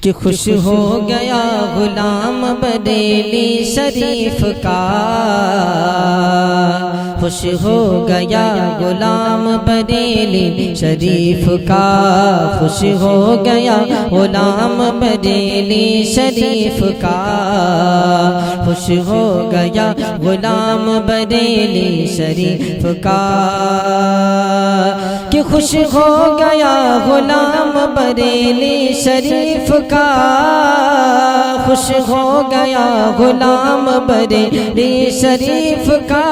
کہ خوش ہو گیا غلام بریلی شریف کا، خوش ہو گیا غلام بریلی شریف کا، خوش ہو گیا غلام بریلی شریف کا، خوش ہو گیا غلام بریلی شریف کا، کہ خوش ہو گیا غلام بریلی شریف کا، خوش ہو گیا غلام بریلی شریف کا،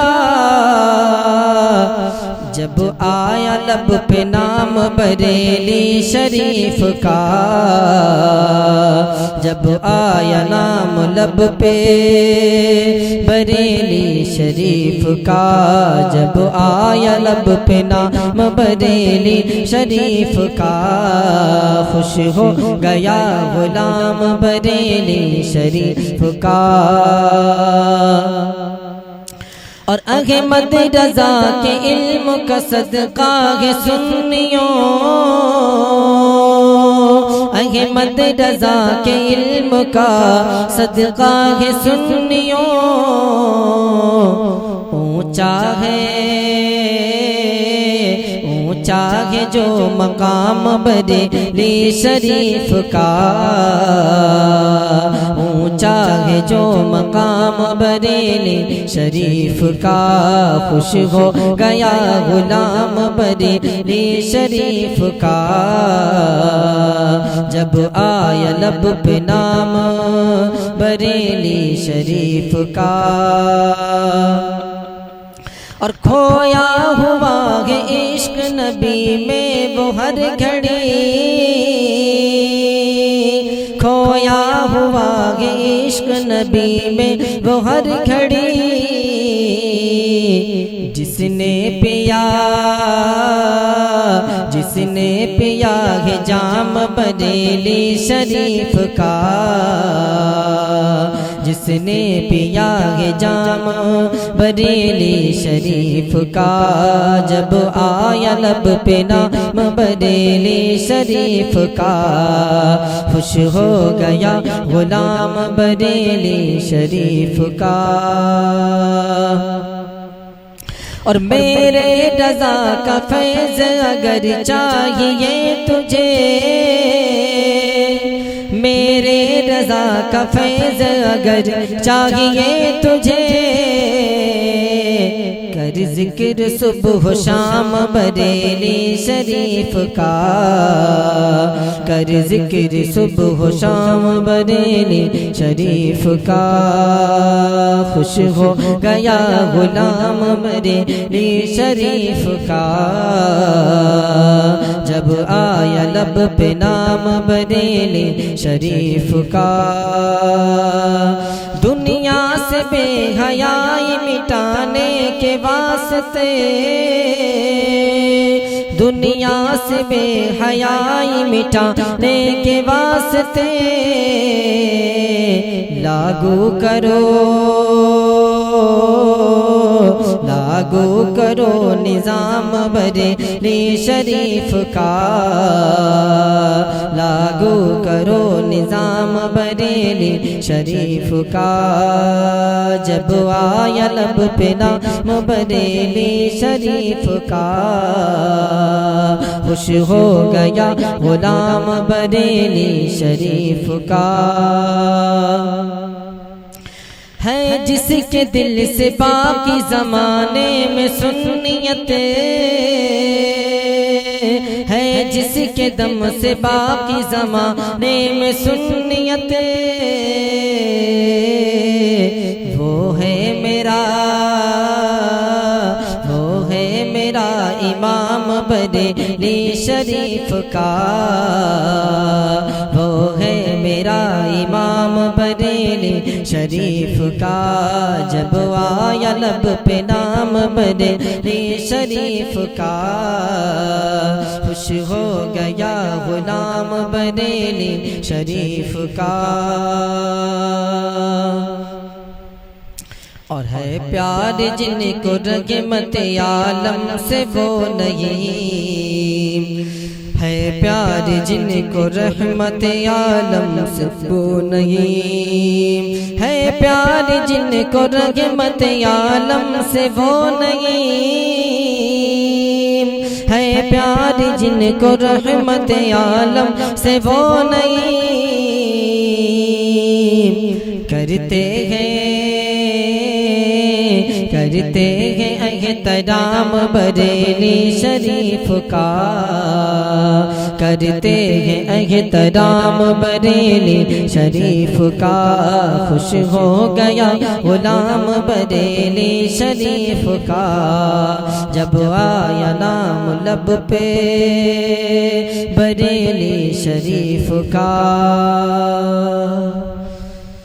جب آیا لب پہ نام بریلی شریف کا، جب آیا نام لب پہ بریلی شریف کا، جب آیا لب پہ نام بریلی شریف کا، خوش ہو گیا غلام بریلی شریف کا۔ اور احمد رضا کے علم کا صدقہ ہے سنیوں، احمد رضا کے علم کا صدقہ ہے سنیوں، اونچا ہے جو مقام بریلی شریف کا، اونچا ہے جو مقام بریلی شریف کا، خوش ہو گیا غلام بریلی شریف کا، جب آیا لب پہ نام بریلی شریف کا۔ اور کھویا ہوا ہے عشق نبی میں وہ ہر گھڑی، کھویا ہوا ہے عشق نبی میں وہ ہر گھڑی، جس نے پیا ہے جام بریلی شریف کا، جس نے پیا ہے جام بریلی شریف کا، جب آیا لب پہ نام بریلی شریف کا، خوش ہو گیا غلام بریلی شریف کا۔ اور میرے رضا کا فیض اگر چاہیے تجھے، میرے رضا کا فیض اگر چاہیے تجھے، کر ذکر صبح و شام بریلی شریف کا، کر ذکر صبح و شام بریلی شریف کا، خوش ہو گیا غلام بریلی شریف کا، جب آیا لب پہ نام بریلی شریف کا۔ دنیا سے بے حیائی مٹانے کے واسطے، دنیا سے بے حیائی مٹانے کے واسطے، لاگو کرو نظام بریلی شریف کا، لاگو کرو نظام بریلی شریف کا، جب آیا لب پہ نام بریلی شریف کا، خوش ہو گیا غلام بریلی شریف کا۔ ہے جس کے دل سے باقی زمانے میں سنیت، ہے جس کے دم سے باقی زمانے میں سنیت، وہ ہے میرا امام بریلی شریف کا، وہ ہے میرا امام بریلی شریف کا، جب آیا لب پہ نام بریلی شریف کا، خوش ہو گیا غلام بریلی شریف کا۔ اور ہے پیار جن کو رحمت عالم سے وہ نہیں، ہے پیار جن کو رحمت عالم سے وہ نہیں، ہے پیار جن کو رحمت عالم سے وہ نہیں، ہے پیار جن کو رحمت عالم سے وہ نہیں، کرتے ہیں احترام بریلی شریف کا، کرتے ہیں احترام بریلی شریف کا، خوش ہو گیا غلام بریلی شریف کا، جب آیا نام لب پہ بریلی شریف کا۔